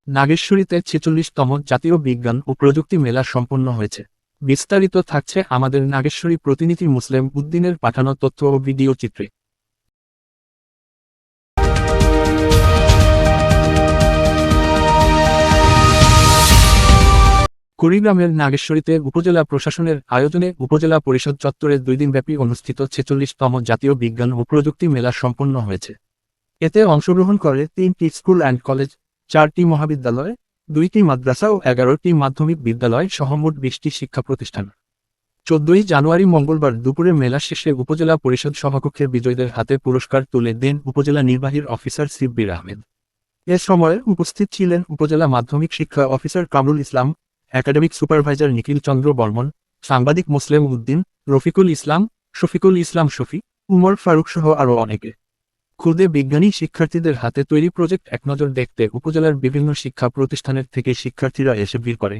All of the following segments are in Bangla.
নাগেশ্বরীতে ৪৬তম জাতীয় বিজ্ঞান ও প্রযুক্তি মেলা সম্পন্ন হয়েছে। বিস্তারিত থাকছে আমাদের নাগেশ্বরী প্রতিনিধি মুসলেম উদ্দিনের পাঠানো তথ্য ও ভিডিও চিত্রে। কুড়িগ্রামের নাগেশ্বরীতে উপজেলা প্রশাসনের আয়োজনে উপজেলা পরিষদ চত্বরে ২ দিনব্যাপী অনুষ্ঠিত ৪৬তম জাতীয় বিজ্ঞান ও প্রযুক্তি মেলা সম্পন্ন হয়েছে। এতে অংশগ্রহণ করে ৩টি স্কুল অ্যান্ড কলেজ, ৪টি মহাবিদ্যালয়, ২টি মাদ্রাসা ও ১১টি মাধ্যমিক বিদ্যালয় সহ মোট ২০টি শিক্ষা প্রতিষ্ঠান। ১৪ই জানুয়ারি মঙ্গলবার দুপুরে মেলা শেষে উপজেলা পরিষদ সভাকক্ষে বিজয়ীদের হাতে পুরস্কার তুলে দেন উপজেলা নির্বাহী অফিসার শিব্বির আহমেদ। এ সময় উপস্থিত ছিলেন উপজেলা মাধ্যমিক শিক্ষা officer Kamrul Islam, academic supervisor নিখিল চন্দ্র বর্মন, সাংবাদিক মুসলেম উদ্দিন, রফিকুল ইসলাম, শফিকুল ইসলাম শফি, উমর ফারুক সহ আরও অনেকে। ক্ষুদে বিজ্ঞানী শিক্ষার্থীদের হাতে তৈরি প্রজেক্ট একনজর দেখতে উপজেলার বিভিন্ন শিক্ষা প্রতিষ্ঠানের থেকে শিক্ষার্থীরা এসে ভিড় করে।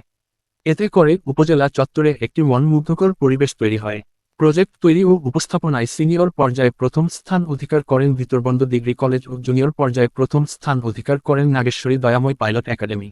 এতে করে উপজেলা চত্বরে একটি মনমুগ্ধকর পরিবেশ তৈরি হয়। প্রজেক্ট তৈরি ও উপস্থাপনায় সিনিয়র পর্যায়ে প্রথম স্থান অধিকার করেন ভিতরবন্দ ডিগ্রি কলেজ ও জুনিয়র পর্যায়ে প্রথম স্থান অধিকার করেন নাগেশ্বরী দয়াময় পাইলট একাডেমি।